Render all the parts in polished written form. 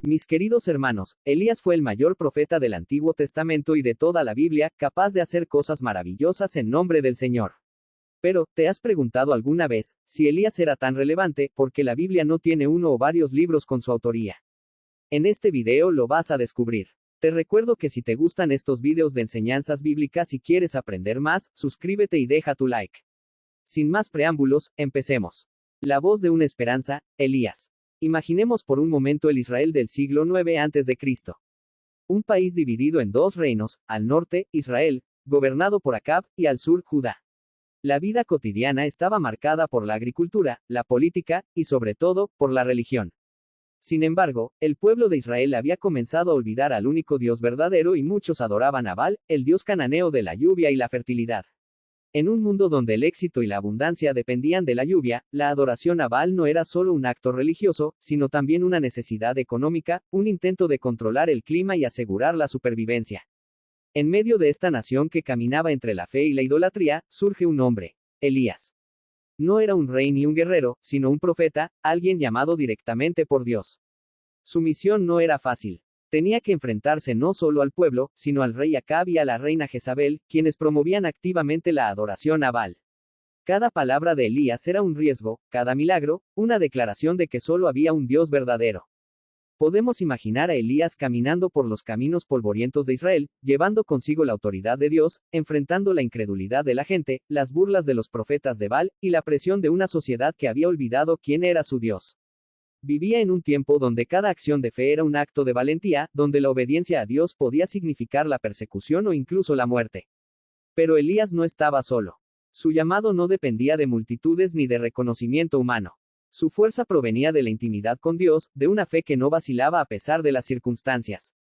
Mis queridos hermanos, Elías fue el mayor profeta del Antiguo Testamento y de toda la Biblia, capaz de hacer cosas maravillosas en nombre del Señor. Pero, ¿te has preguntado alguna vez si Elías era tan relevante porque la Biblia no tiene uno o varios libros con su autoría? En este video lo vas a descubrir. Te recuerdo que si te gustan estos videos de enseñanzas bíblicas y quieres aprender más, suscríbete y deja tu like. Sin más preámbulos, empecemos. La voz de una esperanza, Elías. Imaginemos por un momento el Israel del siglo IX a.C. Un país dividido en dos reinos, al norte, Israel, gobernado por Acab, y al sur, Judá. La vida cotidiana estaba marcada por la agricultura, la política, y sobre todo, por la religión. Sin embargo, el pueblo de Israel había comenzado a olvidar al único Dios verdadero y muchos adoraban a Baal, el dios cananeo de la lluvia y la fertilidad. En un mundo donde el éxito y la abundancia dependían de la lluvia, la adoración a Baal no era solo un acto religioso, sino también una necesidad económica, un intento de controlar el clima y asegurar la supervivencia. En medio de esta nación que caminaba entre la fe y la idolatría, surge un hombre, Elías. No era un rey ni un guerrero, sino un profeta, alguien llamado directamente por Dios. Su misión no era fácil. Tenía que enfrentarse no solo al pueblo, sino al rey Acab y a la reina Jezabel, quienes promovían activamente la adoración a Baal. Cada palabra de Elías era un riesgo, cada milagro, una declaración de que solo había un Dios verdadero. Podemos imaginar a Elías caminando por los caminos polvorientos de Israel, llevando consigo la autoridad de Dios, enfrentando la incredulidad de la gente, las burlas de los profetas de Baal, y la presión de una sociedad que había olvidado quién era su Dios. Vivía en un tiempo donde cada acción de fe era un acto de valentía, donde la obediencia a Dios podía significar la persecución o incluso la muerte. Pero Elías no estaba solo. Su llamado no dependía de multitudes ni de reconocimiento humano. Su fuerza provenía de la intimidad con Dios, de una fe que no vacilaba a pesar de las circunstancias.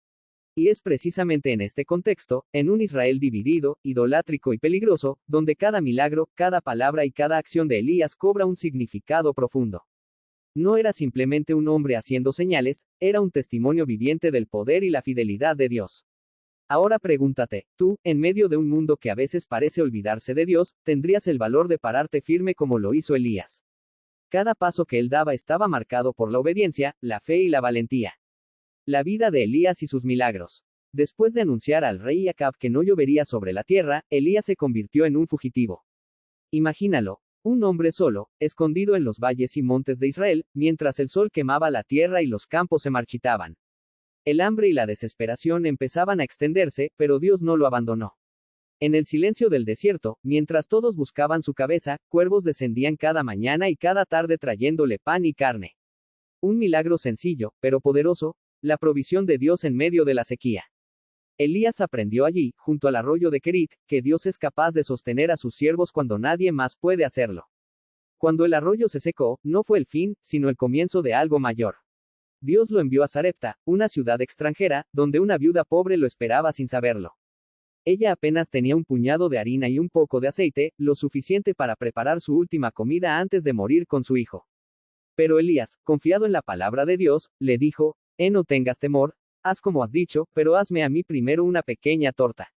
Y es precisamente en este contexto, en un Israel dividido, idolátrico y peligroso, donde cada milagro, cada palabra y cada acción de Elías cobra un significado profundo. No era simplemente un hombre haciendo señales, era un testimonio viviente del poder y la fidelidad de Dios. Ahora pregúntate, tú, en medio de un mundo que a veces parece olvidarse de Dios, ¿tendrías el valor de pararte firme como lo hizo Elías? Cada paso que él daba estaba marcado por la obediencia, la fe y la valentía. La vida de Elías y sus milagros. Después de anunciar al rey Acab que no llovería sobre la tierra, Elías se convirtió en un fugitivo. Imagínalo, un hombre solo, escondido en los valles y montes de Israel, mientras el sol quemaba la tierra y los campos se marchitaban. El hambre y la desesperación empezaban a extenderse, pero Dios no lo abandonó. En el silencio del desierto, mientras todos buscaban su cabeza, cuervos descendían cada mañana y cada tarde trayéndole pan y carne. Un milagro sencillo, pero poderoso, la provisión de Dios en medio de la sequía. Elías aprendió allí, junto al arroyo de Kerit, que Dios es capaz de sostener a sus siervos cuando nadie más puede hacerlo. Cuando el arroyo se secó, no fue el fin, sino el comienzo de algo mayor. Dios lo envió a Sarepta, una ciudad extranjera, donde una viuda pobre lo esperaba sin saberlo. Ella apenas tenía un puñado de harina y un poco de aceite, lo suficiente para preparar su última comida antes de morir con su hijo. Pero Elías, confiado en la palabra de Dios, le dijo, no tengas temor, haz como has dicho, pero hazme a mí primero una pequeña torta.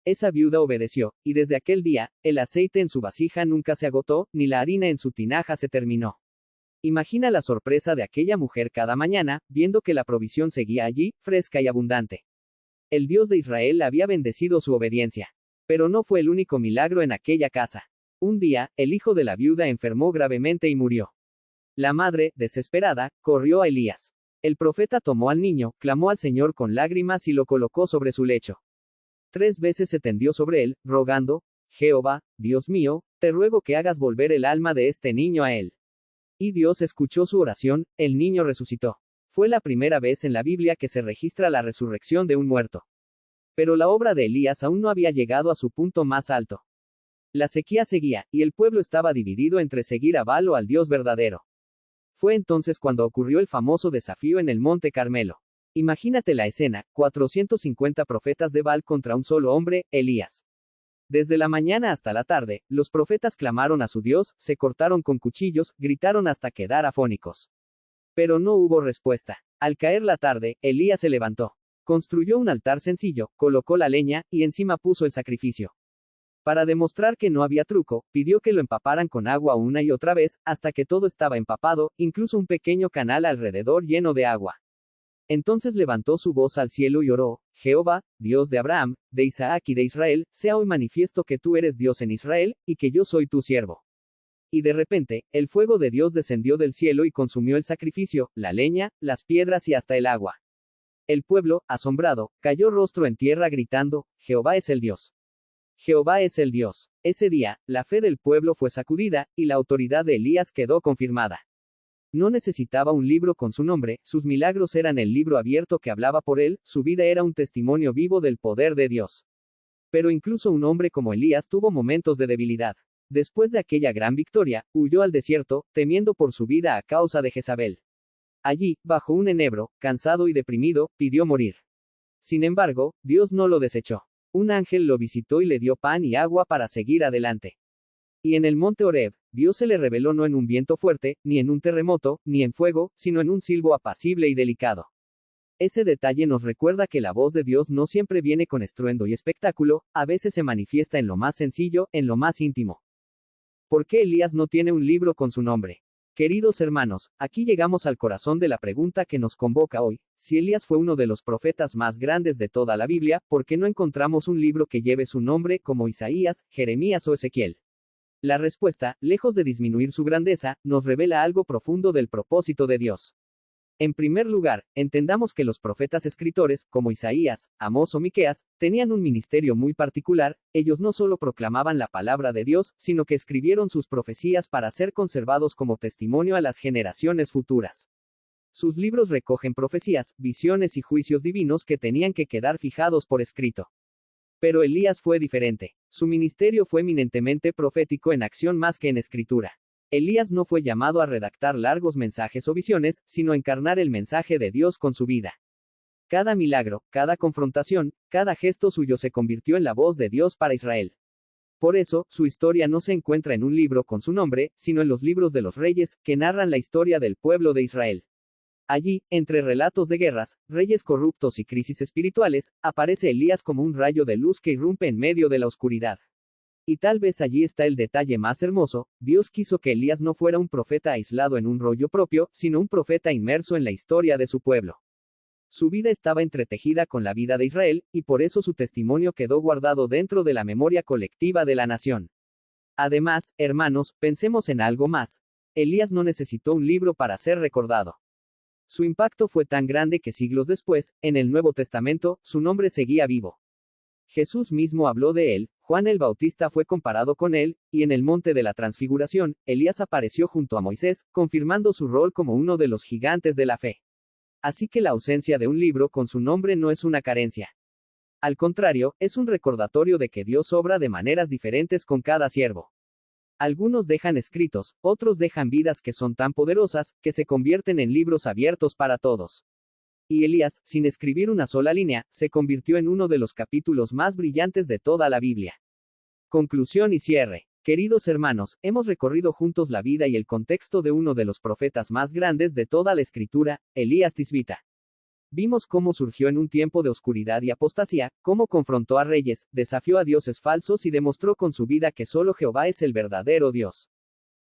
Esa viuda obedeció, y desde aquel día, el aceite en su vasija nunca se agotó, ni la harina en su tinaja se terminó. Imagina la sorpresa de aquella mujer cada mañana, viendo que la provisión seguía allí, fresca y abundante. El Dios de Israel había bendecido su obediencia. Pero no fue el único milagro en aquella casa. Un día, el hijo de la viuda enfermó gravemente y murió. La madre, desesperada, corrió a Elías. El profeta tomó al niño, clamó al Señor con lágrimas y lo colocó sobre su lecho. 3 veces se tendió sobre él, rogando, Jehová, Dios mío, te ruego que hagas volver el alma de este niño a él. Y Dios escuchó su oración, el niño resucitó. Fue la primera vez en la Biblia que se registra la resurrección de un muerto. Pero la obra de Elías aún no había llegado a su punto más alto. La sequía seguía, y el pueblo estaba dividido entre seguir a Baal o al Dios verdadero. Fue entonces cuando ocurrió el famoso desafío en el Monte Carmelo. Imagínate la escena, 450 profetas de Baal contra un solo hombre, Elías. Desde la mañana hasta la tarde, los profetas clamaron a su Dios, se cortaron con cuchillos, gritaron hasta quedar afónicos. Pero no hubo respuesta. Al caer la tarde, Elías se levantó. Construyó un altar sencillo, colocó la leña, y encima puso el sacrificio. Para demostrar que no había truco, pidió que lo empaparan con agua una y otra vez, hasta que todo estaba empapado, incluso un pequeño canal alrededor lleno de agua. Entonces levantó su voz al cielo y oró: Jehová, Dios de Abraham, de Isaac y de Israel, sea hoy manifiesto que tú eres Dios en Israel, y que yo soy tu siervo. Y de repente, el fuego de Dios descendió del cielo y consumió el sacrificio, la leña, las piedras y hasta el agua. El pueblo, asombrado, cayó rostro en tierra gritando: Jehová es el Dios. Jehová es el Dios. Ese día, la fe del pueblo fue sacudida, y la autoridad de Elías quedó confirmada. No necesitaba un libro con su nombre, sus milagros eran el libro abierto que hablaba por él, su vida era un testimonio vivo del poder de Dios. Pero incluso un hombre como Elías tuvo momentos de debilidad. Después de aquella gran victoria, huyó al desierto, temiendo por su vida a causa de Jezabel. Allí, bajo un enebro, cansado y deprimido, pidió morir. Sin embargo, Dios no lo desechó. Un ángel lo visitó y le dio pan y agua para seguir adelante. Y en el monte Horeb, Dios se le reveló no en un viento fuerte, ni en un terremoto, ni en fuego, sino en un silbo apacible y delicado. Ese detalle nos recuerda que la voz de Dios no siempre viene con estruendo y espectáculo, a veces se manifiesta en lo más sencillo, en lo más íntimo. ¿Por qué Elías no tiene un libro con su nombre? Queridos hermanos, aquí llegamos al corazón de la pregunta que nos convoca hoy. Si Elías fue uno de los profetas más grandes de toda la Biblia, ¿por qué no encontramos un libro que lleve su nombre como Isaías, Jeremías o Ezequiel? La respuesta, lejos de disminuir su grandeza, nos revela algo profundo del propósito de Dios. En primer lugar, entendamos que los profetas escritores, como Isaías, Amós o Miqueas, tenían un ministerio muy particular. Ellos no solo proclamaban la palabra de Dios, sino que escribieron sus profecías para ser conservados como testimonio a las generaciones futuras. Sus libros recogen profecías, visiones y juicios divinos que tenían que quedar fijados por escrito. Pero Elías fue diferente. Su ministerio fue eminentemente profético en acción más que en escritura. Elías no fue llamado a redactar largos mensajes o visiones, sino a encarnar el mensaje de Dios con su vida. Cada milagro, cada confrontación, cada gesto suyo se convirtió en la voz de Dios para Israel. Por eso, su historia no se encuentra en un libro con su nombre, sino en los libros de los reyes, que narran la historia del pueblo de Israel. Allí, entre relatos de guerras, reyes corruptos y crisis espirituales, aparece Elías como un rayo de luz que irrumpe en medio de la oscuridad. Y tal vez allí está el detalle más hermoso: Dios quiso que Elías no fuera un profeta aislado en un rollo propio, sino un profeta inmerso en la historia de su pueblo. Su vida estaba entretejida con la vida de Israel, y por eso su testimonio quedó guardado dentro de la memoria colectiva de la nación. Además, hermanos, pensemos en algo más. Elías no necesitó un libro para ser recordado. Su impacto fue tan grande que siglos después, en el Nuevo Testamento, su nombre seguía vivo. Jesús mismo habló de él, Juan el Bautista fue comparado con él, y en el monte de la Transfiguración, Elías apareció junto a Moisés, confirmando su rol como uno de los gigantes de la fe. Así que la ausencia de un libro con su nombre no es una carencia. Al contrario, es un recordatorio de que Dios obra de maneras diferentes con cada siervo. Algunos dejan escritos, otros dejan vidas que son tan poderosas, que se convierten en libros abiertos para todos. Y Elías, sin escribir una sola línea, se convirtió en uno de los capítulos más brillantes de toda la Biblia. Conclusión y cierre. Queridos hermanos, hemos recorrido juntos la vida y el contexto de uno de los profetas más grandes de toda la Escritura, Elías Tisbita. Vimos cómo surgió en un tiempo de oscuridad y apostasía, cómo confrontó a reyes, desafió a dioses falsos y demostró con su vida que solo Jehová es el verdadero Dios.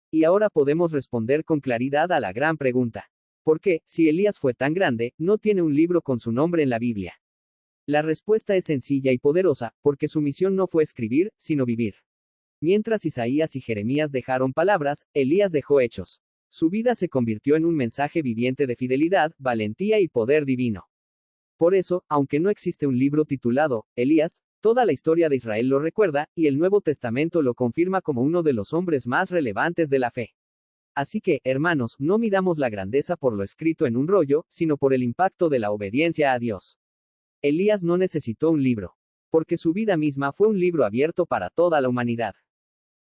Y ahora podemos responder con claridad a la gran pregunta: ¿por qué, si Elías fue tan grande, no tiene un libro con su nombre en la Biblia? La respuesta es sencilla y poderosa: porque su misión no fue escribir, sino vivir. Mientras Isaías y Jeremías dejaron palabras, Elías dejó hechos. Su vida se convirtió en un mensaje viviente de fidelidad, valentía y poder divino. Por eso, aunque no existe un libro titulado Elías, toda la historia de Israel lo recuerda, y el Nuevo Testamento lo confirma como uno de los hombres más relevantes de la fe. Así que, hermanos, no midamos la grandeza por lo escrito en un rollo, sino por el impacto de la obediencia a Dios. Elías no necesitó un libro, porque su vida misma fue un libro abierto para toda la humanidad.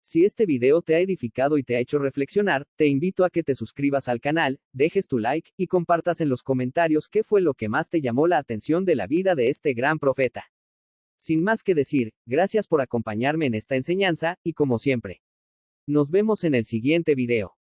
Si este video te ha edificado y te ha hecho reflexionar, te invito a que te suscribas al canal, dejes tu like, y compartas en los comentarios qué fue lo que más te llamó la atención de la vida de este gran profeta. Sin más que decir, gracias por acompañarme en esta enseñanza, y como siempre, nos vemos en el siguiente video.